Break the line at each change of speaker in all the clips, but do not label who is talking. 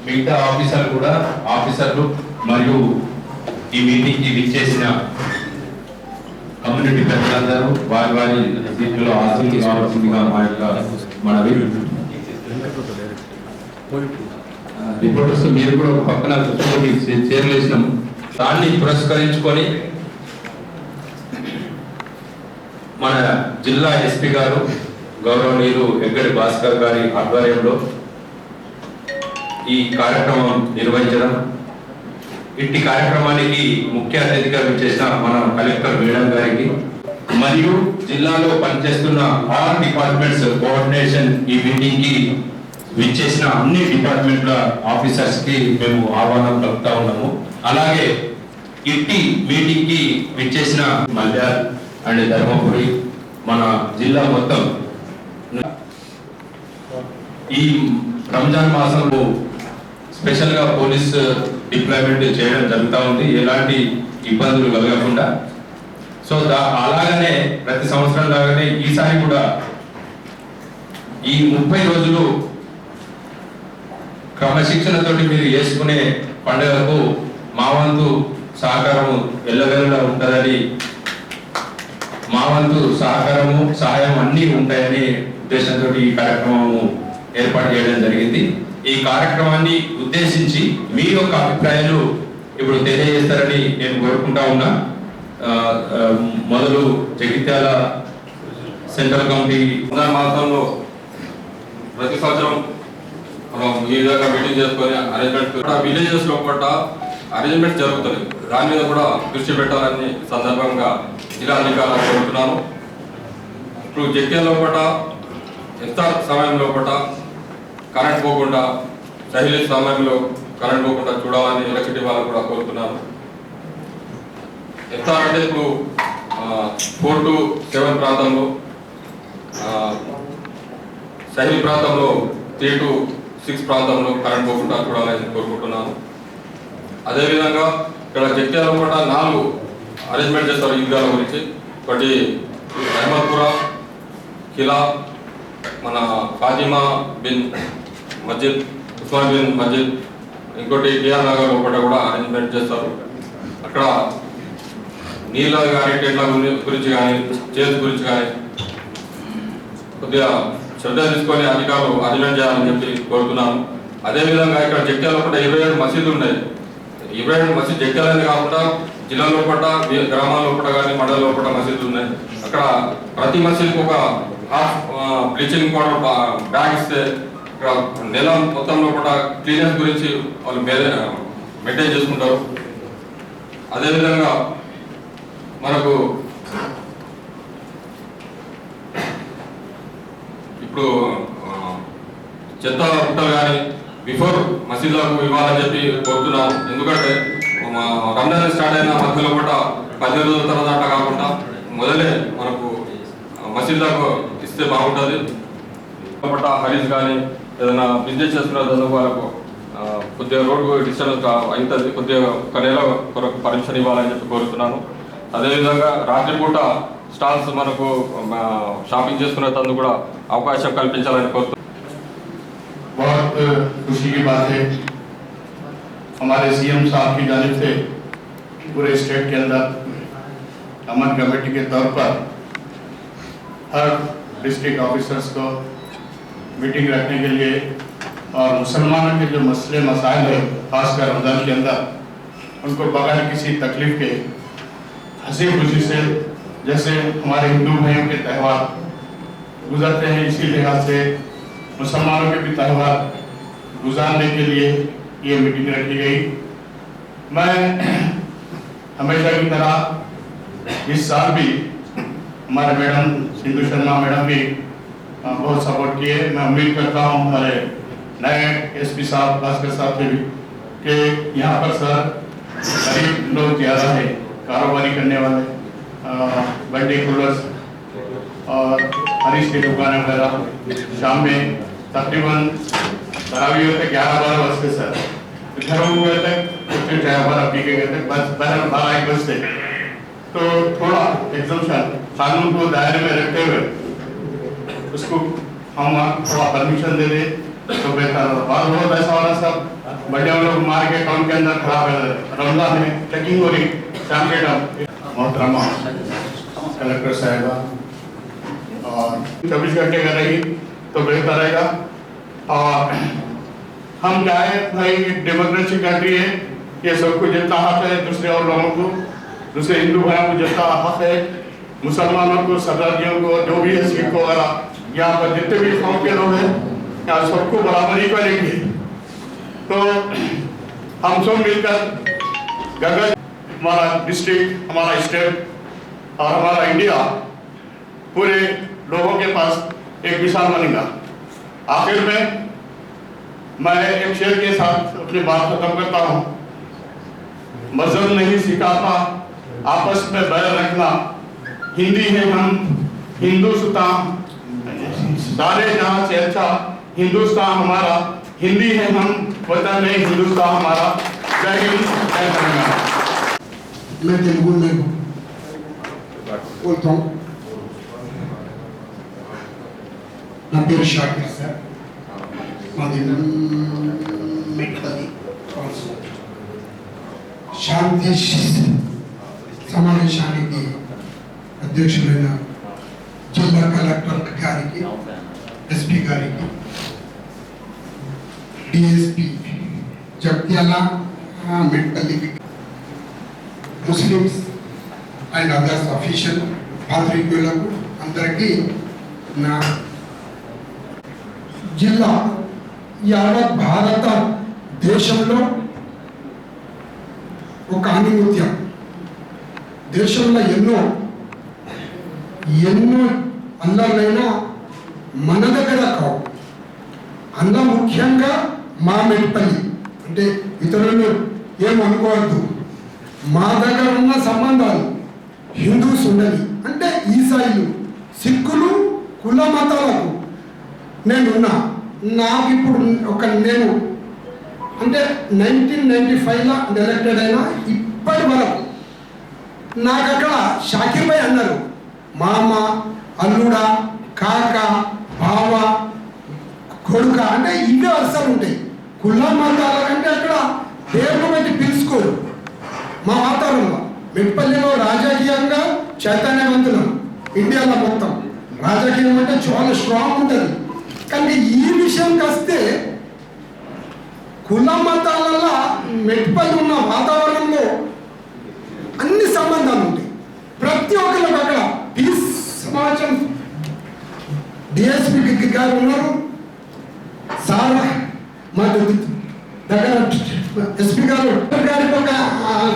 మిగతా ఆఫీసర్లు మరియు ఈ మీటింగ్కి విచ్చేసిన కమ్యూనిటీ పెద్దలందరూ వారి సీట్లలో ఆసక్తి కావాల్సిందిగా మనవి. రిపోర్టర్స్ మీరు కూడా ఒక పక్కన చేరలేసినాం. దాన్ని పురస్కరించుకొని మన జిల్లా ఎస్పీ గారు గౌరవనీయులు ఎగ్గడి భాస్కర్ గారి ఆధ్వర్యంలో ఈ కార్యక్రమం నిర్వహించడం, ఇట్టి కార్యక్రమానికి ముఖ్య అతిథిగా విచ్చేసిన మన కలెక్టర్ మేడం గారికి మరియు జిల్లాలో పనిచేస్తున్న ఆల్ డిపార్ట్మెంట్స్ కోఆర్డినేషన్ ఈ మీటింగ్ కి విచ్చేసిన అన్ని డిపార్ట్మెంట్ల ఆఫీసర్స్ కి మేము ఆహ్వానం పలుకుతా ఉన్నాము. అలాగే ఇట్టి మీటింగ్ కి విచ్చేసిన మల్యాల్ అండ్ ధర్మపురి మన జిల్లా మొత్తం ఈ రంజాన్ మాసంలో స్పెషల్ గా పోలీస్ డిప్లాయ్మెంట్ చేయడం జరుగుతూ ఉంది, ఎలాంటి ఇబ్బందులు కలగకుండా. సో అలాగనే ప్రతి సంవత్సరం లాగానే ఈసారి కూడా ఈ 30 రోజులు క్రమశిక్షణతోటి మీరు చేసుకునే పండుగకు మా వంతు సహకారము ఎల్లవేళలా ఉంటుందని, మా వంతు సహకారము సహాయం అన్నీ ఉంటాయని ఉద్దేశంతో ఈ కార్యక్రమము ఏర్పాటు చేయడం జరిగింది. ఈ కార్యక్రమాన్ని ఉద్దేశించి మీ యొక్క అభిప్రాయాలు ఇప్పుడు తెలియజేస్తారని నేను కోరుకుంటా ఉన్నా. మొదలు జగిత్యాల సెంట్రల్ కమిటీ
మాసంలో ప్రతి సంవత్సరం మనం ఈ విధంగా మీటింగ్ చేసుకొని అరేంజ్మెంట్ విలేజెస్ లో కూడా అరేంజ్మెంట్ జరుగుతుంది. దాని మీద కూడా దృష్టి పెట్టాలని సందర్భంగా జిల్లా అధికారులు కోరుతున్నాను. ఇప్పుడు జగిత్యాలలో కూడా ఇఫ్తార్ సమయంలో కూడా కరెంట్ పోకుండా, సహిలీ సమయంలో కరెంట్ పోకుండా చూడాలని ఎలక్ట్రిసిటీ వాళ్ళకు కూడా కోరుతున్నాను. ఇఫ్తార్ అంటే ఇప్పుడు 4 to 7 ప్రాంతంలో, సహిలీ ప్రాంతంలో 3 to 6 ప్రాంతంలో కరెంట్ పోకుండా చూడాలని కోరుకుంటున్నాను. అదేవిధంగా ఇక్కడ జగిత్యాలలో కూడా 4 అరేంజ్మెంట్ చేస్తారు ఈద్గాల గురించి. ఒకటి అహ్మద్పుర, కిలా, మన ఫాతిమా బిన్ మస్జిద్, ఉస్మాన్ బిన్ మస్జిద్, ఇంకోటి టిఆర్ నగర్ ఒకటి కూడా అరేంజ్మెంట్ చేస్తారు. అక్కడ నీళ్ళ కానీ టెంట్ల గురించి కానీ చేతి గురించి కానీ కొద్దిగా శ్రద్ధ తీసుకొని అధికారులు అరేంజ్మెంట్ చేయాలని చెప్పి కోరుతున్నాను. అదేవిధంగా ఇక్కడ జగిత్యాలలో కూడా 27 మసీదులు ఉన్నాయి. 27 మసీద్ జగిత్యాలనే కాకుండా జిల్లాలో పట్ట, గ్రామాల్లో పట్ట కానీ మండలంలో పట్ట మసీదులు ఉన్నాయి. అక్కడ ప్రతి మసీదుకు ఒక హాఫ్ బ్లీచింగ్ పౌడర్ బ్యాగ్ ఇస్తే ఇక్కడ నెల మొత్తంలో కూడా క్లీనెస్ గురించి వాళ్ళు మెయింటైన్ చేసుకుంటారు. అదేవిధంగా మనకు ఇప్పుడు చెత్త బుట్టలు కానీ బిఫోర్ మసీదులకు ఇవ్వాలని చెప్పి కోరుతున్నాను. ఎందుకంటే రంజాన్ స్టార్ట్ అయిన మధ్యలో కూడా 15 రోజుల తర్వాత కాకుండా మొదలే మనకు మసీదులకు ఇస్తే బాగుంటుంది. హరీస్ కానీ ఏదైనా బిజినెస్ చేస్తున్న వాళ్ళకు కొద్దిగా రోడ్డు డిస్టర్బెన్స్ అవుతుంది, కొద్దిగా ఒక నెల కొరకు పర్మిషన్ ఇవ్వాలని చెప్పి కోరుతున్నాను. అదేవిధంగా రాత్రిపూట స్టాల్స్ మనకు షాపింగ్ చేసుకునే తందుకు కూడా అవకాశం కల్పించాలని కోరుతున్నాను.
बहुत खुशी की बात है, हमारे सीएम साहब की जानिब से पूरे स्टेट के अंदर अमन कमेटी के तौर पर हर डिस्ट्रिक्ट ऑफिसर्स को मीटिंग रखने के लिए और मुसलमानों के जो मसले मसाइल है खासकर रमजान के अंदर उनको बगैर किसी तकलीफ के हंसी खुशी से, जैसे हमारे हिंदू भाइयों के त्यौहार गुजरते हैं, इसी लिहाज से मुसलमानों के भी त्यौहार गुजारने के लिए ये मीटिंग रखी गई। मैं हमेशा की तरह इस साल भी हमारे मैडम सिंधु शर्मा मैडम भी बहुत सपोर्ट किए। मैं उम्मीद करता हूँ हमारे नए एसपी साहब भास्कर साहब से भी कि यहाँ पर सर गरीब लोग ज़्यादा है, कारोबारी करने वाले, बर्थडे कूलर्स और हरीश की दुकानें वगैरह शाम में तकरीबन तरावी होते 11-12 बजते सर, घरों में गए तक फिर चाय हमारा पी के गए थे, बस 12-1 बजते। तो थोड़ा एग्जम्पशन कानून को दायरे में रखते हुए उसको हम थोड़ा परमिशन दे दें तो बेहतर होगा। और बहुत ऐसा हो रहा सब बड़े लोग मार के टाउन के अंदर खराब है। रमजान में चेकिंग हो रही शाम के टाइम। मोहतरमा कलेक्टर साहिबा और 24 घंटे कर रही तो बेहतर रहेगा। और हम क्या है भाई, डेमोक्रेसी कंट्री है, ये सबको जितना हक है दूसरे और लोगों को, दूसरे हिंदू भाइयों को जितना हक है, मुसलमानों को, सरदारियों को, जो भी है सिख को, यहाँ पर जितने भी कौम के लोग हैं यहाँ सबको बराबरी करेंगे। तो हम सब मिलकर गगन, हमारा डिस्ट्रिक्ट, हमारा स्टेट और हमारा इंडिया पूरे लोगों के पास एक मिसाल बनेगा। आखिर में मैं एक शेर के साथ अपनी बात खत्म करता हूँ। मजहब नहीं सिखाता आपस में बैर रखना, हिंदी है हम हिंदुस्तान, सारे जहां से अच्छा हिंदुस्तान हमारा, हिंदी है हम वतन है हिंदुस्तान हमारा। जय हिंद जय तेलंगाना।
मैं तेलुगु में बोलता हूँ। నా పేరు షాకిర్ సార్, మాది మెట్పల్లి. శాంతి సమావేశానికి అధ్యక్షులైన జిల్లా కలెక్టర్ గారికి, ఎస్పీ గారికి, DSP Jagtial, Metpally, Muslims and others official పాత్రికేయులకు అందరికీ నా జిల్లా యావత్ భారత దేశంలో ఒక ఆణిముత్యం. దేశంలో ఎన్నో అన్నాలైనా మన దగ్గర కావు. అందులో ముఖ్యంగా మా మెట్పల్లి అంటే ఇతరులు ఏమనుకోవద్దు, మా దగ్గర ఉన్న సంబంధాలు హిందూస్ ఉండని అంటే ఈసాయిలు, సిక్కులు, కుల మతాలకు నేనున్నా. నాకు ఇప్పుడు నేను అంటే 1995లో ఎలక్టెడ్ అయినా ఇప్పటి వరకు నాకు అక్కడ షాకిర్ భాయ్ అన్నారు, మామ, అల్లుడా, కాక, బావ, కొడుక అంటే ఇవే వరుసలు ఉంటాయి. కుల మతాల కంటే అక్కడ పేర్లు పెట్టి పిలుచుకోరు. మా వాతావరణంలో మెట్పల్లిలో రాజకీయంగా చైతన్యవంతులం. ఇండియాలో మొత్తం రాజకీయం అంటే చాలా స్ట్రాంగ్ ఉంటుంది. కానీ ఈ విషయంకి వస్తే కుల మతాలలో మెట్పల్లి ఉన్న వాతావరణంలో అన్ని సంబంధాలు ఉంటాయి. ప్రతి ఒక్కరికి అక్కడ పీస్ సమాజం డిఎస్పీ గారు ఉన్నారు సార్, మా దగ్గర ఎస్పీ గారు గారికి ఒక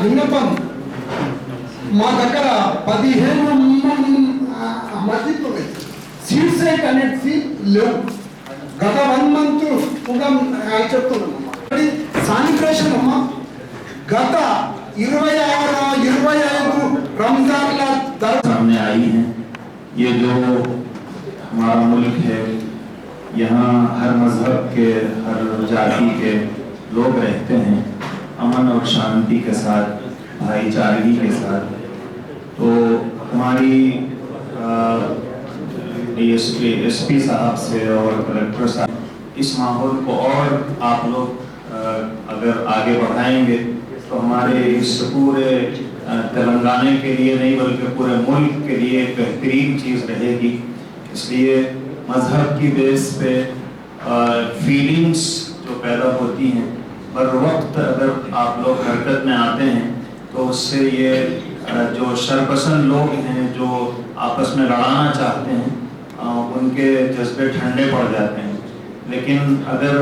విన్నపం. మా దగ్గర 15 మస్జిద్లు ఉన్నాయి, సీట్ సైట్ అనేది లేవు. గత 1 మంత్ చెప్తున్నాం. శానిటేషన్ అమ్మా గత 26-25 रमजान
सामने आई हैं। ये जो हमारा मुल्क है, यहाँ हर मजहब के, हर जाति के लोग रहते हैं अमन और शांति के साथ, भाईचारगी के साथ। तो हमारी एसपी साहब से और कलेक्टर साहब इस माहौल को और आप लोग अगर आगे बढ़ाएंगे तो हमारे इस पूरे तेलंगाना के लिए नहीं बल्कि पूरे मुल्क के लिए एक बेहतरीन चीज़ रहेगी। इसलिए मज़हब की बेस पे फीलिंग्स जो पैदा होती हैं, हर वक्त अगर आप लोग हरकत में आते हैं तो उससे ये जो शरपसंद लोग हैं जो आपस में लड़ाना चाहते हैं उनके जज्बे ठंडे पड़ जाते हैं। लेकिन अगर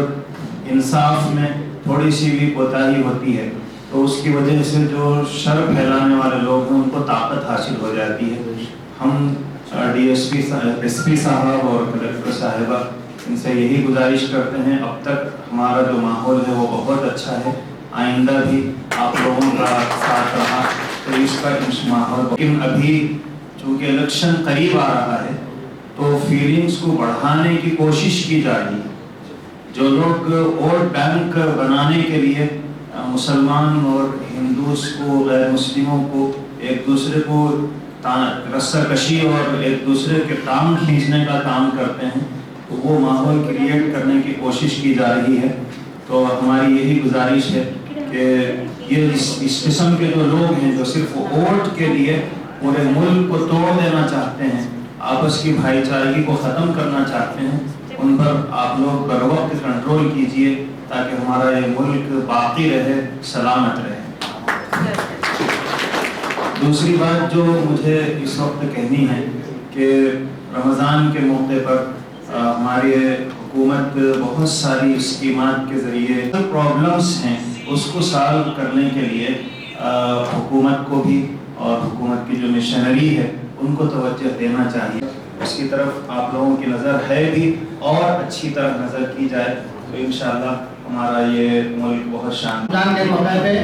इंसाफ में थोड़ी सी भी कोताही होती है तो उसकी वजह से जो शर फैलाने वाले लोग हैं उनको ताकत हासिल हो जाती है। हम एसपी साहब और कलेक्टर साहिबा इनसे यही गुजारिश करते हैं, अब तक हमारा जो माहौल है वो बहुत अच्छा है, आइंदा भी आप लोगों का साथ रहा तो इसका इस माहौल। लेकिन अभी चूँकि इलेक्शन करीब आ रहा है तो फीलिंग्स को बढ़ाने की कोशिश की जा रही है। जो लोग वोट बैंक बनाने के लिए मुसलमान और हिंदूस को, गैर मुस्लिमों को एक दूसरे को रस्साकशी और एक दूसरे के टांग खींचने का काम करते हैं, तो वो माहौल क्रिएट करने की कोशिश की जा रही है। तो हमारी यही गुजारिश है कि ये इस किस्म के जो लोग हैं जो सिर्फ वोट के लिए पूरे मुल्क को तोड़ देना चाहते हैं, आपस की भाईचारगी को ख़त्म करना चाहते हैं, उन पर आप लोग बर वक्त कंट्रोल कीजिए ताकि हमारा ये मुल्क बाकी रहे, सलामत रहे। दूसरी बात जो मुझे इस वक्त कहनी है कि रमज़ान के मौके पर हमारी हुकूमत बहुत सारी स्कीमात के ज़रिए प्रॉब्लम्स हैं उसको सॉल्व करने के लिए हुकूमत को भी और हुकूमत की जो मिशनरी है उनको तवज्जो देना चाहिए। उसकी तरफ आप लोगों की नज़र है भी और अच्छी तरह नज़र की जाए तो इंशाअल्लाह हमारा ये मुल्क बहुत शानदार
के मौके पे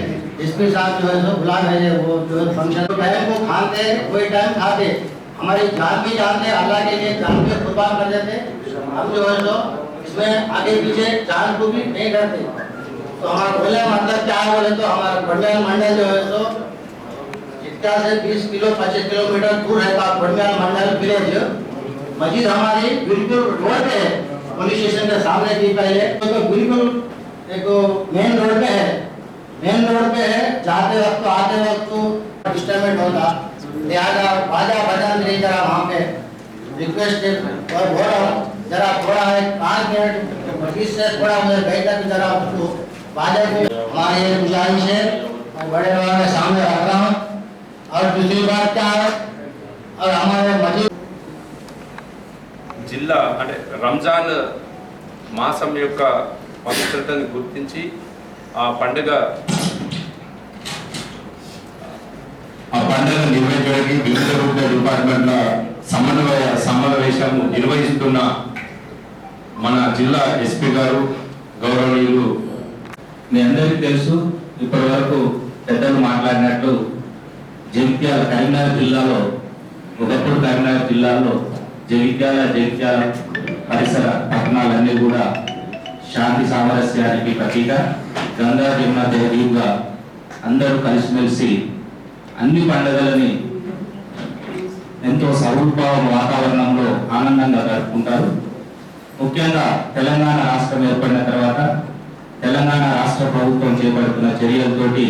एसपी साहब जो है सो बुला रहे हैं, वो जो है फंक्शन टाइम को खाते वही टाइम खाते, हमारी जान भी जानते, अल्लाह के लिए जान भी कुर्बान कर देते। हम जो है सो इसमें आगे पीछे जान को भी नहीं करते। तो हमारा बोले मतलब क्या है बोले तो हमारा बंडियाल मंडल जो है सो इतना से 20 किलो 25 किलोमीटर दूर है। बंडियाल मंडल विलेज मस्जिद हमारी बिल्कुल रोड पे है, पुलिस स्टेशन के सामने थी पहले, तो बिल्कुल एक मेन रोड पे है, मेन रोड पे है। जाते वक्त आते वक्त डिस्टर्बेंट होता, लिहाजा बाजा भजन नहीं जरा वहाँ पे रिक्वेस्ट और बोल रहा हूँ जरा थोड़ा है 5 मिनट मस्जिद से थोड़ा उधर गई तक जरा उसको बाजा को हमारे गुजारिश है बड़े लोगों के सामने रख रहा हूँ। और दूसरी बात क्या है और हमारे मस्जिद
జిల్లా అంటే రంజాన్ మాసం యొక్క పవిత్రతను గుర్తించి ఆ పండుగ
నిర్వహించడానికి వివిధ రూప డిపార్ట్మెంట్ల సమావేశం నిర్వహిస్తున్న మన జిల్లా ఎస్పీ గారు గౌరవనీయులు, మీ అందరికీ తెలుసు ఇప్పటి వరకు పెద్దలు మాట్లాడినట్లు జగిత్యాల కరీంనగర్ జిల్లాలో ఒకప్పుడు కరీంనగర్ జిల్లాలో జగిత్యాల పరిసర పట్టణాలన్నీ కూడా శాంతి సామరస్యానికి ప్రతీక, గంగా జమున తహరీబ్గా అందరూ కలిసిమెలిసి అన్ని పండుగలని ఎంతో సౌహృద్భావ వాతావరణంలో ఆనందంగా జరుపుకుంటారు. ముఖ్యంగా తెలంగాణ రాష్ట్రం ఏర్పడిన తర్వాత తెలంగాణ రాష్ట్ర ప్రభుత్వం చేపడుతున్న చర్యలతోటి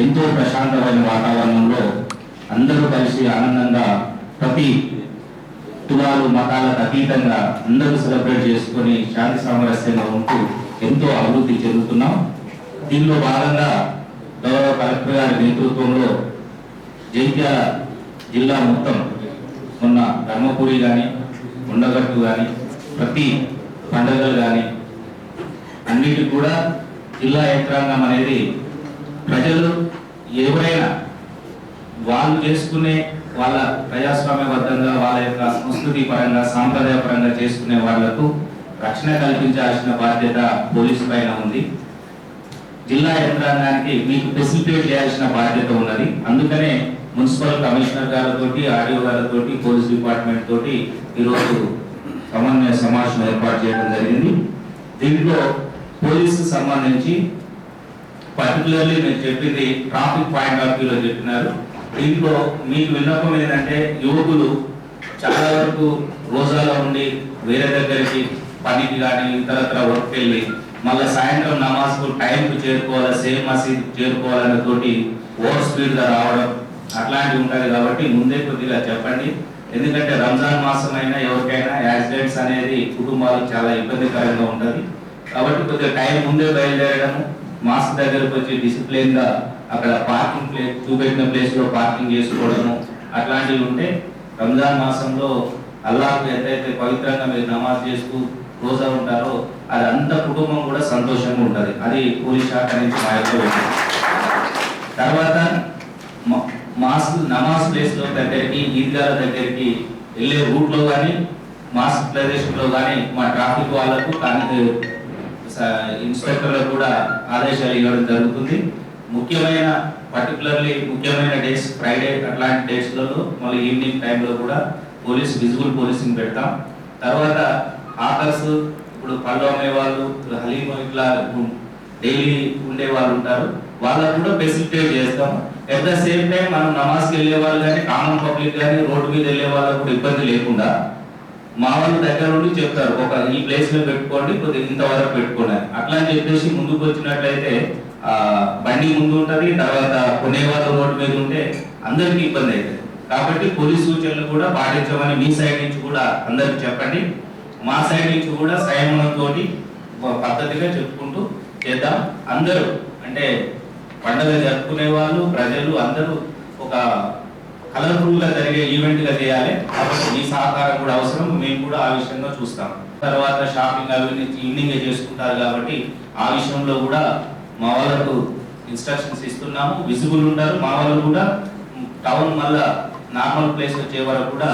ఎంతో ప్రశాంతమైన వాతావరణంలో అందరూ కలిసి ఆనందంగా ప్రతి కులాలు మతాలకు అతీతంగా అందరూ సెలబ్రేట్ చేసుకొని శాంతి సామరస్యంగా ఉంటూ ఎంతో అభివృద్ధి చెందుతున్నాం. దీనిలో భాగంగా గౌరవ కలెక్టర్ గారి నేతృత్వంలో జగిత్యాల జిల్లా మొత్తం మొన్న ధర్మపురి కానీ ఉండగట్టు కానీ ప్రతి పండుగలు కానీ అన్నిటి కూడా జిల్లా యంత్రాంగం అనేది ప్రజలు ఎవరైనా వాళ్ళు చేసుకునే వాళ్ళ ప్రజాస్వామ్యబద్ధంగా వాళ్ళ యొక్క సంస్కృతి పరంగా సాంప్రదాయ పరంగా చేసుకునే వాళ్లకు రక్షణ కల్పించాల్సిన బాధ్యత పోలీసు పైన ఉంది. జిల్లా యంత్రాంగానికి మీకు ఫెసిలిటేట్ చేయాల్సిన బాధ్యత ఉన్నది. అందుకనే మున్సిపల్ కమిషనర్ గారితో ఆర్డీఓ గారితో పోలీస్ డిపార్ట్మెంట్ తోటి ఈరోజు సమన్వయ సమావేశం ఏర్పాటు చేయడం జరిగింది. దీంట్లో పోలీసు సంబంధించి పర్టికులర్లీ నేను చెప్పింది ట్రాఫిక్ పాయింట్ ఆఫ్ వ్యూలో చెప్పినారు. దీంట్లో మీకు విన్నపం ఏంటంటే యువకులు చాలా వరకు రోజాలో ఉండి వేరే దగ్గరికి పనికి కానీ ఇతరత్ర వర్క్ వెళ్ళి మళ్ళీ సాయంత్రం నమాజ్కు టైంకు చేరుకోవాలి, సేమ్ మసీద్ చేరుకోవాలనే తోటి ఓవర్ స్పీడ్గా రావడం అట్లాంటివి ఉంటుంది. కాబట్టి ముందే కొద్దిగా చెప్పండి. ఎందుకంటే రంజాన్ మాసం అయినా ఎవరికైనా యాక్సిడెంట్స్ అనేది కుటుంబాలకు చాలా ఇబ్బందికరంగా ఉంటుంది. కాబట్టి కొద్దిగా టైం ముందే బయలుదేరడము, మాస్క్ దగ్గరకు వచ్చి డిసిప్లిన్గా అక్కడ పార్కింగ్ ప్లేస్ చూపెట్టిన ప్లేస్లో పార్కింగ్ చేసుకోవడము అట్లాంటివి ఉంటే రంజాన్ మాసంలో అల్లాహ్కు ఎంతైతే పవిత్రంగా మీరు నమాజ్ చేస్తూ రోజా ఉంటారో అది అంత కుటుంబం కూడా సంతోషంగా ఉంటుంది. అది పోలీస్ శాఖ నుంచి మా యొక్క తర్వాత మాస్క్ నమాజ్ ప్లేస్లో దగ్గరికి ఈద్గాల దగ్గరికి వెళ్ళే రూట్లో కానీ మాస్క్ ప్రదేశంలో కానీ మా ట్రాఫిక్ వాళ్ళకు ఇన్స్పెక్టర్లకు కూడా ఆదేశాలు ఇవ్వడం జరుగుతుంది. ముఖ్యమైన ముఖ్యమైన డేస్ ఫ్రైడే అట్లాంటి డేస్లలో మళ్ళీ ఈవినింగ్ టైంలో కూడా విజిబుల్ పోలీసింగ్ పెడతాం. తర్వాత హాకర్స్ ఇప్పుడు పళ్ళు అమ్మే వాళ్ళు హలీం ఇట్లా డైలీ ఉండే వాళ్ళు ఉంటారు, వాళ్ళకు కూడా ఫెసిలిటేట్ చేస్తాం. ఎట్ ద సేమ్ టైం మనం నమాజ్కి వెళ్ళే వాళ్ళు కానీ కామన్ పబ్లిక్ కానీ రోడ్డు మీద వెళ్ళే వాళ్ళకు కూడా ఇబ్బంది లేకుండా
మా వాళ్ళ దగ్గర నుండి చెప్తారు ఒక ఈ ప్లేస్ లో పెట్టుకోండి, కొద్దిగా ఇంతవరకు పెట్టుకోండి. అట్లా అని చెప్పేసి ముందుకు వచ్చినట్లయితే బండి ముందు ఉంటుంది, తర్వాత కొనేవాళ్ళు రోడ్డు మీద ఉంటే అందరికీ ఇబ్బంది అవుతుంది. కాబట్టి పోలీస్ సూచనలు కూడా పాటించమని మీ సైడ్ నుంచి కూడా అందరికి చెప్పండి. మా సైడ్ నుంచి కూడా సంయమనంతో పద్ధతిగా చెప్పుకుంటూ చేద్దాం. అందరూ అంటే పండుగ జరుపుకునే వాళ్ళు, ప్రజలు అందరూ ఒక కలర్ఫుల్ గా జరిగే ఈవెంట్ గా చేయాలి. కాబట్టి మీ సహకారం కూడా అవసరం, మేము కూడా ఆ విషయంలో చూస్తాం. తర్వాత షాపింగ్ అవి ఈవినింగ్ చేసుకుంటారు కాబట్టి ఆ విషయంలో కూడా మా వాళ్ళకు ఇన్స్ట్రక్షన్స్ ఇస్తున్నాము. విజిబుల్ ఉంటారు మా వాళ్ళు కూడా. టౌన్ మళ్ళా నార్మల్ ప్లేస్ వచ్చే వరకు కూడా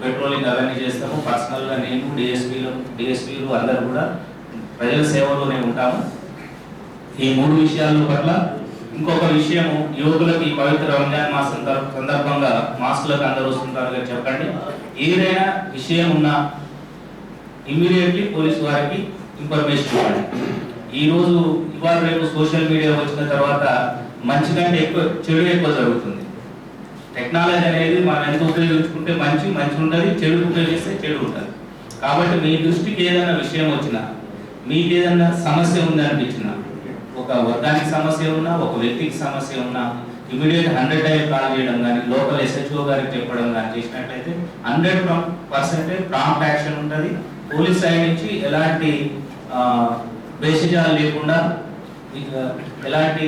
పెట్రోలింగ్ అవన్నీ చేస్తాము. పర్సనల్ గా నేను డిఎస్పీలు అందరూ కూడా ప్రజల సేవలోనే ఉంటాము. ఈ 3 విషయాల పట్ల ఇంకొక విషయం, యువకులకు ఈ పవిత్ర రంజాన్ మాసం సందర్భంగా మాస్కులకు అందరూ వస్తుంటారు చెప్పండి. ఏదైనా విషయం ఉన్నా ఇమ్మీడియట్లీ పోలీసు వారికి ఇన్ఫర్మేషన్ ఇవ్వండి. ఇవాళ రేపు సోషల్ మీడియా వచ్చిన తర్వాత మంచి కంటే చెడు ఎక్కువ జరుగుతుంది. టెక్నాలజీ అనేది మనం ఎంత ఉపయోగించుకుంటే మంచి ఉంటుంది, చెడు ఉపయోగిస్తే చెడు ఉంటుంది. కాబట్టి మీ దృష్టికి ఏదైనా విషయం వచ్చినా, మీకు ఏదైనా సమస్య ఉంది అనిపించినా, ఒక వర్గానికి సమస్య ఉన్నా, ఒక వ్యక్తికి సమస్య ఉన్నా, ఇమీడియట్ 100 టైం కాల్ చేయడం కానీ, లోకల్ SHO గారికి చెప్పడం కానీ చేసినట్లయితే 100% ప్రాంప్ట్ యాక్షన్ ఉంటుంది. పోలీస్ సైడ్ నుంచి ఎలాంటి బేసిజాలు లేకుండా, ఎలాంటి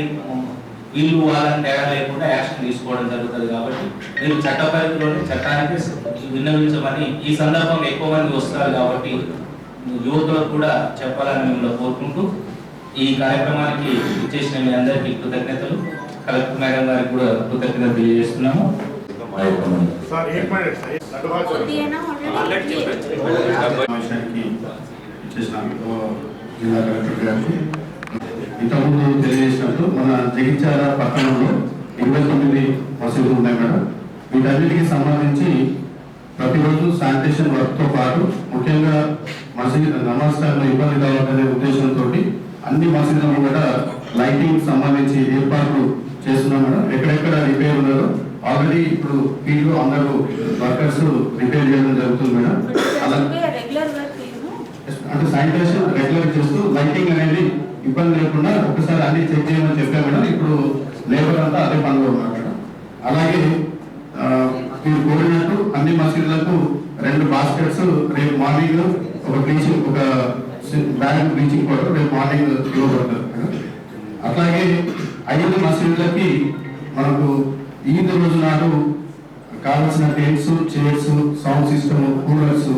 వీళ్ళు వాళ్ళని తేడా లేకుండా యాక్షన్ తీసుకోవడం జరుగుతుంది. కాబట్టి మీరు చట్ట పరిధిలోనే చట్టానికి విన్నవించమని ఈ సందర్భంగా ఎక్కువ మంది వస్తారు కాబట్టి యువకులకు కూడా చెప్పాలని మిమ్మల్ని కోరుకుంటూ ఈ కార్యక్రమానికి ఇచ్చేసిన మీ అందరికీ కృతజ్ఞతలు. కలెక్టర్ మేడం గారికి కూడా కృతజ్ఞతలు తెలియజేస్తున్నాము.
జిల్లా కలెక్టర్ గారికి ఇంతకుముందు తెలియజేసినట్టు మన జగిత్యాల పట్టణంలో 29 మసీదులు ఉన్నాయి మేడం. వీటన్నిటికి సంబంధించి ప్రతిరోజు శానిటేషన్ వర్క్తో పాటు ముఖ్యంగా మసీద్ నమాజ్ టైంలో ఇబ్బంది కావాలనే ఉద్దేశంతో అన్ని మసీదులను కూడా లైటింగ్ సంబంధించి ఏర్పాట్లు చేస్తున్నాం మేడం. ఎక్కడెక్కడ రిపేర్ ఉన్నారో ఆల్రెడీ ఇప్పుడు ఫీల్డ్ అందరూ వర్కర్స్ రిపేర్ చేయడం జరుగుతుంది మేడం. అలా అంటే శానిటేషన్ రెగ్యులర్ చేస్తూ లైటింగ్ అనేది ఇబ్బంది లేకుండా ఒకసారి అన్ని చెక్ చేయమని చెప్పాం మేడం. ఇప్పుడు లేబర్ అంతా అదే పనిలో ఉన్నారు మేడం. అలాగే మీరు కోరినట్టు అన్ని మసీదులకు 2 బాస్కెట్స్ రేపు మార్నింగ్ ఒక బ్యాగ్ బ్లీచింగ్ పౌడర్ రేపు మార్నింగ్ ఇవ్వబడుతుంది మేడం. అట్లాగే 5 మసీదులకి మనకు ఈద్ రోజు నాడు కావాల్సిన tents, chairs, sound system, coolers,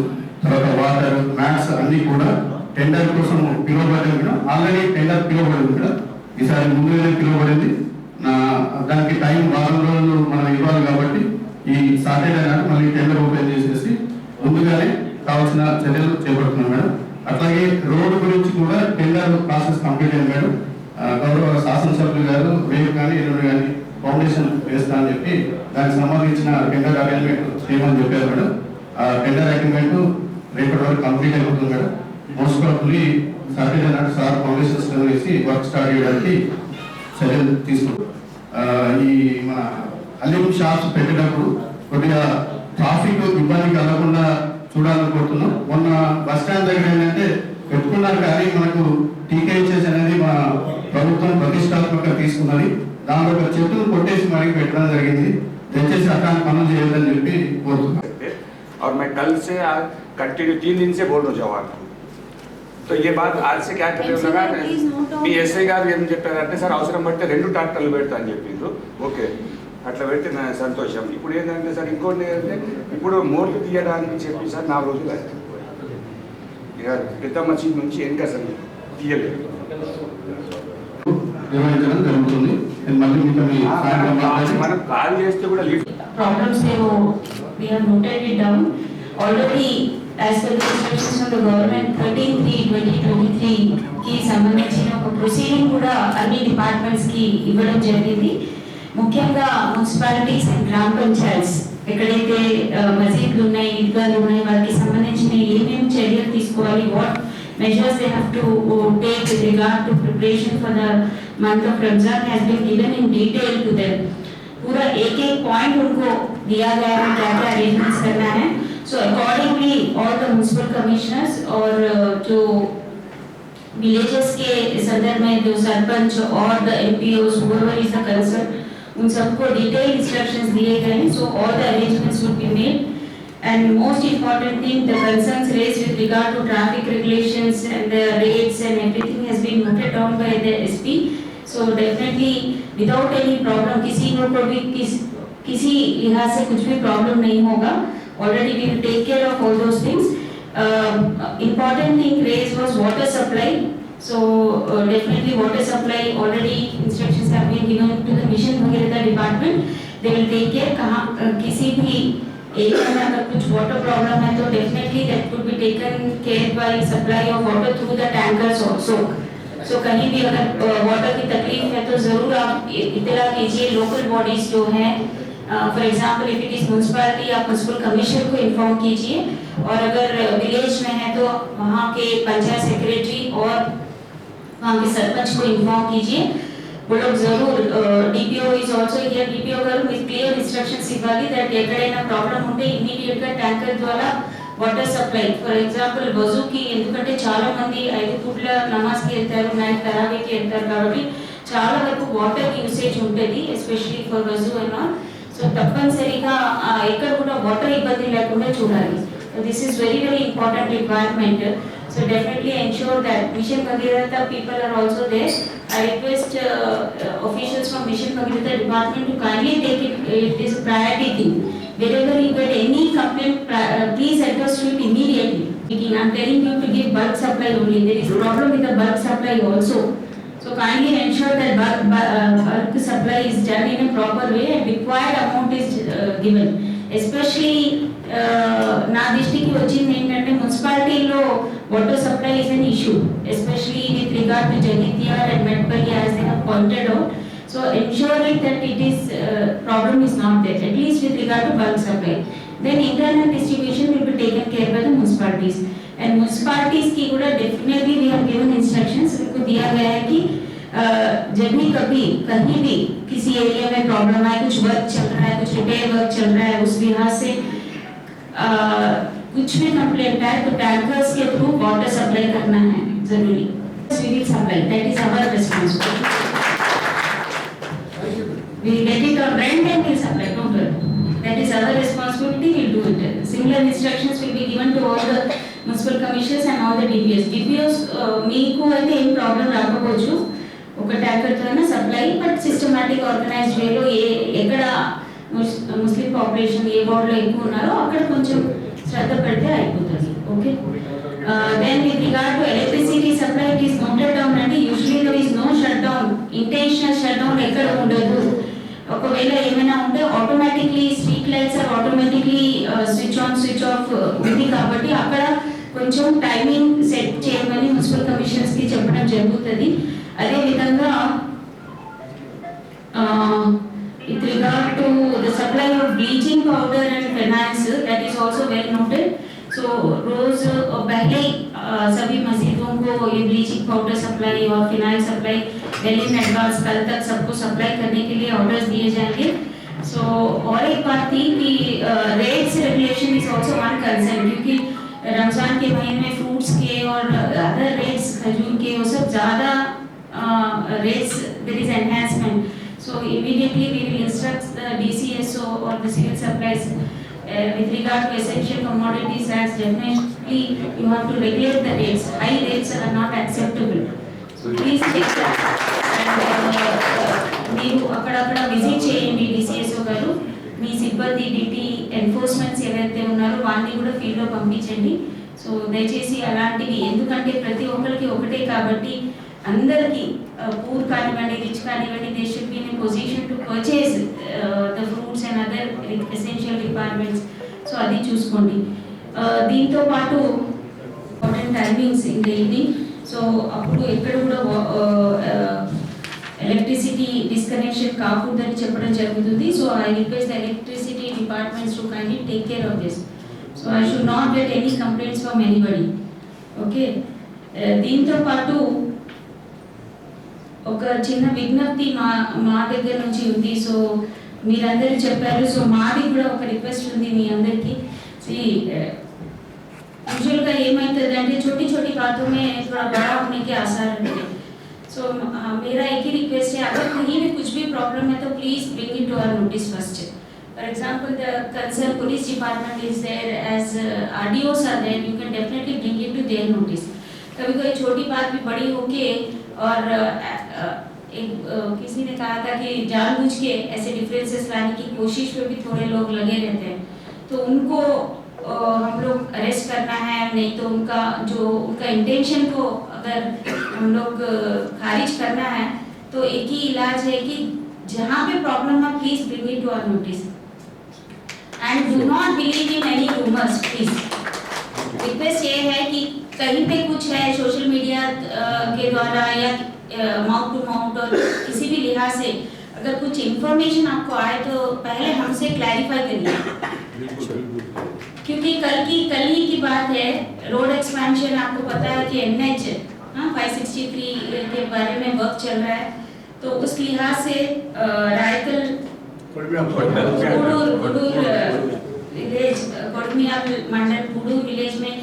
తర్వాత వాటర్, మ్యాట్స్ అన్ని కూడా టెండర్ కోసం పిలువబడింది మేడం. ఆల్రెడీ టెండర్ పిలువబడింది మేడం. ఈసారి ముందుగానే పిలువబడింది. దానికి టైం 4 రోజులు మనం ఇవ్వాలి కాబట్టి ఈ సాటర్డే నాడు మళ్ళీ టెండర్ ఓపెన్ చేసేసి ముందుగానే కావాల్సిన చర్యలు చేపడుతున్నాం మేడం. అట్లాగే రోడ్డు గురించి కూడా టెండర్ ప్రాసెస్ కంప్లీట్ అయింది మేడం. గౌరవ శాసనసభ్యులు గారు రేపు కానీ ఎల్లుండి కానీ ఫౌండేషన్ వేస్తా అని చెప్పి దానికి సంబంధించిన టెండర్ అరేంజ్మెంట్ చేయమని చెప్పారు మేడం. ఆ టెండర్ అరేంజ్మెంట్ రేపటి వరకు కంప్లీట్ అయిపోతుంది మేడం. మోస్ట్ ప్రాబబ్లీ సాటర్డే నాడు సార్ ఫౌండేషన్ వేసి వర్క్ స్టార్ట్ చేయడానికి చర్యలు తీసుకుంటాం. ఈ మన అల్యూమ్ షాప్స్ పెట్టేటప్పుడు కొద్దిగా ట్రాఫిక్ ఇబ్బంది కలగకుండా చూడాలనుకుంటున్నాం. మొన్న బస్ స్టాండ్ దగ్గర ఏంటంటే పెట్టుకున్నారు కానీ మనకు టీకేహెచ్ఎస్ అనేది మన ప్రభుత్వం ప్రతిష్టాత్మకంగా తీసుకున్నది. దానిలో ఒక చెట్టును కొట్టేసి మనకి పెట్టడం జరిగింది. దయచేసి అట్లాంటి పనులు చేయాలని చెప్పి కోరుతున్నాం.
और मैं कल से कंटिन्यू 3 दिन से बोल रहा हूँ जवाब. तो ये बात आज से क्या कर लगा మీ ఎస్ఐ గారు ఏం చెప్పారంటే సార్ అవసరం పడితే 2 ట్రాక్టర్లు పెడతా అని చెప్పిండ్రు. ఓకే అట్లా పెడితే నా సంతోషం. ఇప్పుడు ఏంటంటే సార్ ఇంకోటి ఏంటంటే ఇప్పుడు మోర్లు తీయడానికి చెప్పి సార్ 4 రోజులు ఇక పెద్ద మసీద్ నుంచి వెనుక సార్ తీయలేదు
నిర్వహించడం జరుగుతుంది.
మనం కాల్ చేస్తే కూడా lift
problems we have noted it down already as per the instructions from the government 13/3/2023 కి సంబంధించిన ఒక ప్రొసీడింగ్ కూడా అన్ని డిపార్ట్మెంట్స్ కి ఇవ్వడం జరిగింది. ముఖ్యంగా మున్సిపాలిటీస్ అండ్ గ్రామ పంచాయత్స్ ఎక్కడైతే మసీదులు ఉన్నాయి, ఈద్గాలు ఉన్నాయి, వాటికి సంబంధించిన ఏమేమి చర్యలు తీసుకోవాలి, what measures they have to take with regard to preparation for the month of Ramzan has been given in detail to them. पूरा एक पॉइंट उनको दिया गया है क्या क्या अरेंजमेंट्स करना है. So accordingly, all the municipal commissioners और जो villages के सदर में जो सरपंच और the MPOs, whoever is the concerned, उन सबको detailed instructions दिए गए हैं. So all the arrangements will be made. And most important thing, the concerns raised with regard to traffic regulations and the rates and everything has been noted down by the SP. So definitely without any problem, किसी को भी किसी लिहाज से कुछ भी problem नहीं होगा. Already we will take care of all those things. Important thing raised was water supply. So definitely water supply already instructions have been given to the Mission Bhagirath department. They will take care. कहाँ किसी भी area में अगर कुछ water problem है तो definitely that could be taken care by supply of water through the tankers also. So कहीं भी अगर वाटर की तकलीफ है तो जरूर आप इत्तला कीजिए लोकल बॉडीज जो हैं. For example if it is municipality, आप म्युनिसिपल कमिश्नर को इन्फॉर्म कीजिए. और अगर विलेज में है तो वहाँ के पंचायत सेक्रेटरी और वहाँ के सरपंच को इन्फॉर्म कीजिए. वो लोग जरूर DPO is also here. DPO గారు మీకు క్లియర్ ఇన్స్ట్రక్షన్స్ ఇవ్వాలి దట్ ఎక్కడైనా ప్రాబ్లం ఉంటే ఇమిడియట్ గా ట్యాంకర్ ద్వారా వాటర్ సప్లై. ఫర్ ఎగ్జాంపుల్ వజూకి, ఎందుకంటే చాలా మంది 5 పూట్ల నమాజ్ కి వెళ్తారు, నైట్ తరావీకి వెళ్తారు కాబట్టి చాలా వరకు వాటర్ యూసేజ్ ఉంటుంది, especially for wuzu and all. So తప్పనిసరిగా ఎక్కడ కూడా వాటర్ ఇబ్బంది లేకుండా చూడాలి. This is very very important requirement. So definitely ensure that Mission Bhagirath people are also there. I request officials from Mission Bhagirath department to kindly take it is a priority thing. Wherever you get any complaint, please address to it immediately. I'm telling you to give bulk supply only. There is a problem with the bulk supply also. So kindly ensure that bulk supply is done in a proper way and required amount is given. Especially నా దృష్టికి వచ్చింది ఏంటంటే మున్సిపాలిటీలో water supply is an issue, especially with regard to Jagtial and Metpally as they have pointed out. So ensuring that it is problem is not there, at least with regard to bulk supply. Then internal distribution will be taken care by the municipalities. And municipalities की కూడా definitely we have given instructions. उनको दिया गया है कि जब भी कभी कहीं भी किसी एरिया में प्रॉब्लम है, कुछ वर्क चल रहा है, कुछ रिपेयर वर्क चल रहा है, उस लिहाज से कुछ भी कंप्लेंट है तो टैंकर्स के थ्रू वाटर सप्लाई करना है जरूरी. We will supply. That is our responsibility. We will get it on rent and we will supply. Don't worry. That is our responsibility. We will do it. Similar instructions will be given to all the municipal commissioners and all the DPOs. DPOs మీకు అయితే ఏం problem రాకపోవచ్చు ఒక tanker తోనే supply, but systematic organised వేలో ఎక్కడ ముస్లిం population ఏ వార్డులో ఎక్కువ ఉన్నారో అక్కడ కొంచెం శ్రద్ధ పెడితే అయిపోతుంది. Okay. Then with regard to electricity supply it is noted down అండి. Usually there is no shut down, intentional shut down ఎక్కడ ఉండదు. ఒకవేళ ఏమైనా ఉంటే automatically street lights are automatically switch on switch off ఉంది కాబట్టి అక్కడ కొంచెం టైమింగ్ సెట్ చేయమని మున్సిపల్ కమిషనర్స్ కి చెప్పడం జరుగుతుంది. అదే విధంగా with regard to the supply of bleaching powder and phenyls, that is also well noted. So रोज पहले सभी मस्जिदों को ये ब्लीचिंग पाउडर सप्लाई और phenyl supply well in advance कल तक सबको सप्लाई करने के लिए ऑर्डर्स दिए जाएंगे. सो और एक बात थी कि rates regulation is also one concern, क्योंकि रमजान के महीने में फ्रूट्स के और अदर रेट्स खजूर के वो सब ज़्यादा rates there is enhancement. So immediately we will instruct the DCSO or the civil supplies with regard to essential commodities as definitely you have to regulate the rates. High rates are not acceptable. So please check that. And మీరు అక్కడక్కడ visit చేయండి DCSO గారు. మీ సిబ్బంది DT enforcements ఎవరైతే ఉన్నారో వాళ్ళని కూడా ఫీల్డ్లో పంపించండి. సో దయచేసి అలాంటివి, ఎందుకంటే ప్రతి ఒక్కరికి ఒకటే కాబట్టి అందరికీ పూర్ కానివ్వండి రిచ్ కానివ్వండి they should be in a position to purchase the fruits and other essential requirements. So అది చూసుకోండి. దీంతో పాటు important timings in the evening. So అప్పుడు ఎక్కడ కూడా ఎలక్ట్రిసిటీ డిస్కనెక్షన్ కాకూడదని చెప్పడం జరుగుతుంది. So I request the electricity departments to kindly take care of this. So I should not get any complaints from anybody. Okay. దీంతో పాటు ఒక చిన్న విజ్ఞప్తి మా దగ్గర నుంచి ఉంది. సో మీరందరూ చెప్పారు, సో మాది కూడా ఒక రిక్వెస్ట్ ఉంది మీ అందరికీ. సో यूजुअल का ये माइंड है छोटी छोटी बातों में थोड़ा बड़ा होने के आसार रहते हैं। सो मेरा एक ही रिक्वेस्ट है, अगर कहीं भी कुछ भी प्रॉब्लम है तो please bring it to our notice first. For example, the concerned police department is there, as RDOs are there, you can definitely bring it to their notice. कभी कोई छोटी बात भी बड़ी होके और किसी ने कहा था कि जानबूझ के ऐसे डिफरेंसेस लाने की कोशिश में भी थोड़े लोग लगे रहते हैं, तो उनको हम लोग अरेस्ट करना है, नहीं तो उनका इंटेंशन को अगर हम लोग खारिज करना है तो एक ही इलाज है कि जहाँ पे प्रॉब्लम है please bring it to our notice and do not believe in any rumours please. Request ये है कि कहीं पे कुछ है सोशल मीडिया के द्वारा या माउथ टू माउथ और किसी भी लिहाज से अगर कुछ इंफॉर्मेशन आपको आए तो पहले हमसे क्लैरिफाई करिए, क्योंकि कल ही की बात है, रोड एक्सपेंशन आपको पता है कि NH 563 के बारे में वर्क चल रहा है, तो उस लिहाज से रायकल विलेज कोडमिया मंडल पुडूर विलेज में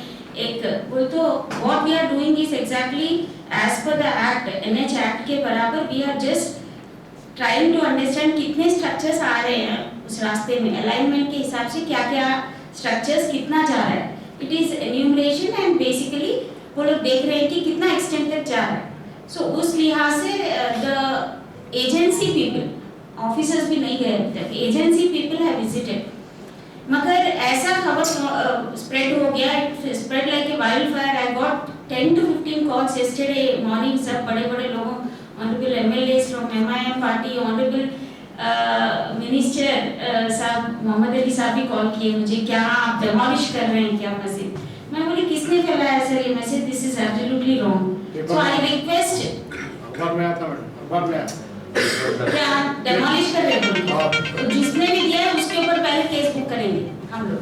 एक तो what we are doing is exactly as per the act NH act के बराबर। We are just trying to understand कितने स्ट्रक्चर्स आ रहे हैं उस रास्ते में, अलाइनमेंट के हिसाब से क्या क्या स्ट्रक्चर्स कितना जा रहा है। It is enumeration and basically वो लोग देख रहे हैं कि कितना एक्सटेंड तक जा रहा है। सो उस लिहाज से द एजेंसी पीपल, ऑफिसर्स भी नहीं गए अभी तक, एजेंसी पीपल हैव विजिटेड, मगर ऐसा खबर स्प्रेड हो गया, it spread like a wild fire. I got 10 to 15 calls yesterday morning, सब बड़े लोगों, honourable MLAs from MIM party, honourable minister साहब मोहम्मद अली साहब भी कॉल किए मुझे, क्या आप डेमोलिश कर रहे हैं क्या मस्जिद? मैं बोली किसने फैलाया सर ये message, this is absolutely wrong. So I request क्या डेमोलिश कर रहे हैं, जिसने भी दिया है उसके ऊपर पहले केस बुक करेंगे हम लोग,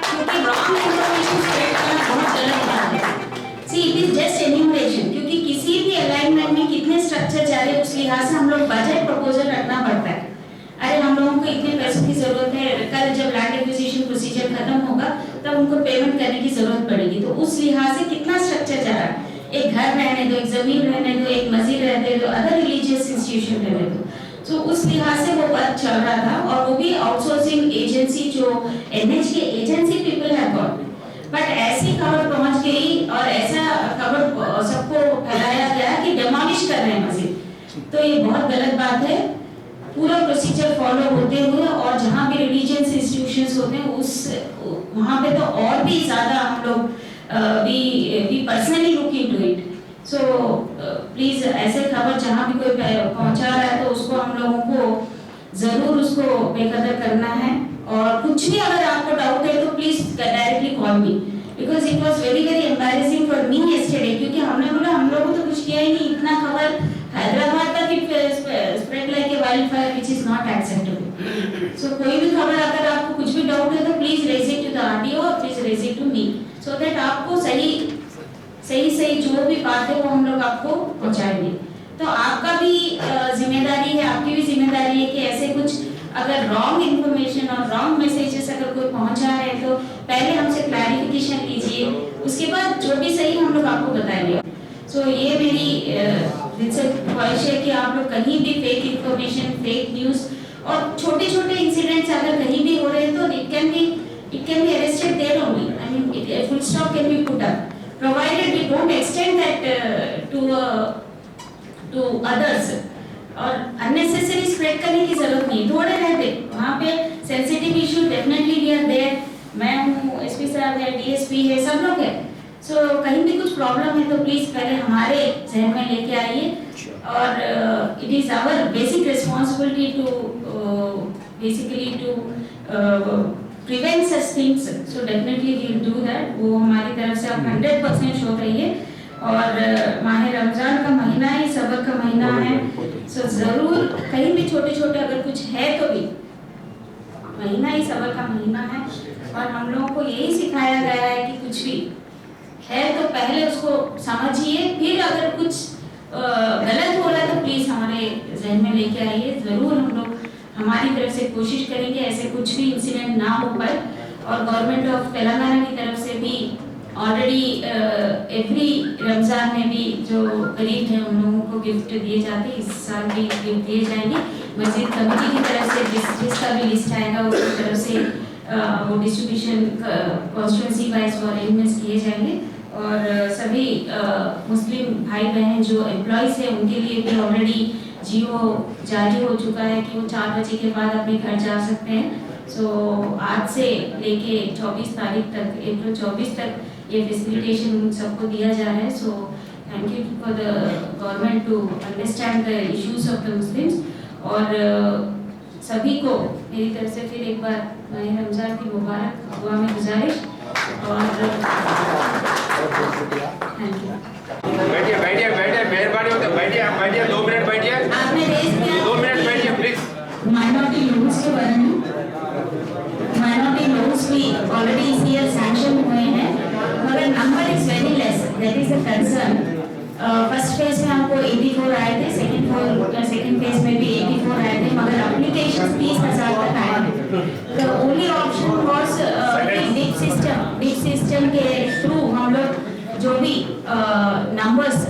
क्योंकि रॉन्ग इंफॉर्मेशन स्प्रेड करना बहुत गलत बात है। See it is just enumeration, क्योंकि किसी भी अलाइनमेंट में कितने स्ट्रक्चर जा रहे हैं उस लिहाज से हम लोग बजट प्रपोजल रखना पड़ता है। अरे हम लोगों को इतने पैसों की जरूरत है, कल जब लैंड एक्विजिशन प्रोसीजर खत्म होगा तब उनको पेमेंट करने की जरूरत पड़ेगी, तो उस लिहाज से कितना स्ट्रक्चर जा रहा है, एक घर रहने दो, एक जमीन रहने दो, एक मस्जिद रहने दो, अदर रिलीजियस इंस्टीट्यूशन रहने दो। तो उस लिहाज से वो वर्क चल रहा था, और वो भी आउटसोर्सिंग एजेंसी जो NH के agency people have got, but ऐसी खबर पहुंच गई और ऐसा खबर सबको फैलाया गया कि डेमोलिश कर रहे हैं मस्जिद, तो ये बहुत गलत बात है। पूरा प्रोसीजर फॉलो होते हुए और जहाँ भी रिलीजियस इंस्टीट्यूशंस होते हैं उस वहाँ पे तो और भी ज़्यादा हम लोग we personally look into it. So please ऐसे खबर जहाँ भी कोई पहुँचा रहा है तो उसको हम लोगों को जरूर उसको बेकदर करना है, और कुछ भी अगर आपको डाउट है तो please directly call me, because it was very embarrassing for me yesterday, क्योंकि हमने बोला हम लोगों तो कुछ किया ही नहीं, इतना खबर हैदराबाद तक spread like a wild fire which is not acceptable. So कोई भी खबर अगर आपको कुछ भी डाउट है तो please raise it to the RDO और please raise it to me, so that आपको सही जो भी बात है वो हम लोग आपको पहुंचाएंगे। तो आपका भी जिम्मेदारी है, आपकी भी जिम्मेदारी है कि ऐसे कुछ अगर रॉन्ग इन्फॉर्मेशन और रॉन्ग मैसेजेस अगर कोई पहुंचा है तो पहले हमसे क्लैरिफिकेशन लीजिए, उसके बाद जो भी सही हम लोग आपको बताएंगे। सो ये मेरी दिल से ख्वाहिश है कि आप लोग कहीं भी फेक इन्फॉर्मेशन, फेक न्यूज़ और छोटे इंसिडेंट्स अगर कहीं भी हो रहे हैं तो it can be arrested there only. I mean, a full stop can be put up, provided we don't extend that to others. और unnecessary spread करने की जरूरत नहीं, थोड़े रहते वहाँ पे sensitive issue definitely we are there. मैं हूँ, SP साहब है, DSP है, सब लोग हैं। So कहीं भी कुछ प्रॉब्लम है तो प्लीज पहले हमारे जहन में लेके आइए, और it is our basic responsibility to basically to prevent such things. So definitely we will do that. वो हमारी तरफ से आप 100% शो रहिए, और माह रमजान का महीना ही सब्र का महीना है, सो जरूर कहीं भी छोटे अगर कुछ है तो भी महीना ही सब्र का महीना है, और हम लोगों को यही सिखाया गया है कि कुछ भी है तो पहले उसको समझिए, फिर अगर कुछ गलत हो रहा है तो प्लीज हमारे जहन में लेके आइए, जरूर हम लोग हमारी तरफ से कोशिश करेंगे ऐसे कुछ भी इंसिडेंट ना हो पाए। और गवर्नमेंट ऑफ तेलंगाना की तरफ से भी ऑलरेडी एवरी रमज़ान में भी जो गरीब हैं उन लोगों को गिफ्ट दिए जाते हैं। इस साल भी गिफ्ट दिए जाएंगे। मस्जिद कमेटी की तरफ से जिसका भी लिस्ट आएगा उसकी तरफ से वो डिस्ट्रीब्यूशन कॉन्स्टिट्यूंसी वाइज वो अरेंजमेंट्स किए जाएंगे। और सभी मुस्लिम भाई बहन जो एम्प्लॉयज़ हैं उनके लिए भी ऑलरेडी जियो जारी हो चुका है कि वो 4 बजे के बाद अपने घर जा सकते हैं। सो आज से लेके 24 तारीख तक, अप्रैल 24 तक ये फैसिलिटेशन उन सबको दिया जा रहा है। So thank you for the government to understand the issues of the Muslims. और सभी को मेरी तरफ से फिर एक बार माह रमज़ान की मुबारक दुआ में गुजारिश। और थैंक यू।
बैठिए बैठिए बैठिए, मेहरबानी होती है, बैठिए आप, बैठिए 2 मिनट बैठिए,
आपने रेज किया
2 मिनट बैठिए प्लीज।
माइनॉरिटी लॉज के बारे में, माइनॉरिटी लॉज भी ऑलरेडी इस ईयर सैंक्शन हुए हैं मगर number is very less, that is a concern. First phase में हमको 84 आए थे, सेकंड फेज में भी 84 आए थे मगर एप्लीकेशंस 30,000 तक आए थे। The only option was dip system के थ्रू हम लोग जो भी नंबर्स,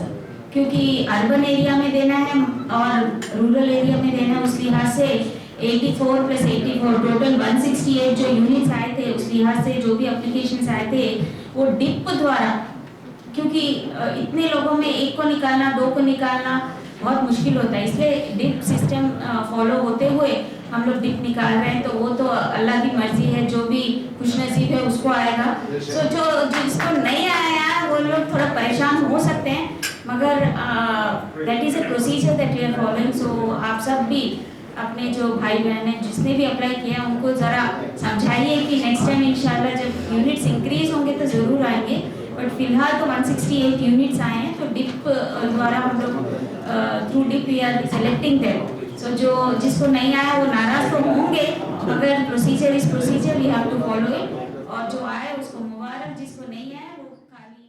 क्योंकि अर्बन एरिया में देना है और रूरल एरिया में देना है, उस लिहाज से 84 + 84 टोटल 168 जो यूनिट्स आए थे, उस लिहाज से जो भी एप्लीकेशंस आए थे वो डिप द्वारा, क्योंकि इतने लोगों में एक को निकालना 2 को निकालना बहुत मुश्किल होता है, इसलिए डिप सिस्टम फॉलो होते हुए हम लोग डिप निकाल रहे हैं। तो वो तो अल्लाह की मर्जी है, जो भी खुशनसीब है उसको आएगा। सो जो जिसको नहीं आया वो लोग थोड़ा परेशान हो सकते हैं मगर that is a procedure that we are following. So आप सब भी अपने जो भाई बहन हैं जिसने भी अप्लाई किया उनको ज़रा समझाइए कि नेक्स्ट टाइम इंशाल्लाह जब यूनिट्स इंक्रीज होंगे तो ज़रूर आएंगे। बट फिलहाल तो 168 यूनिट्स आए हैं, तो डिप द्वारा हम लोग through dip we are selecting that. So जो जिसको नहीं आया वो नाराज़ तो होंगे मगर procedure is procedure, we have to follow it. और जो आए उसको मुबारक, जिसको नहीं आया वो खाली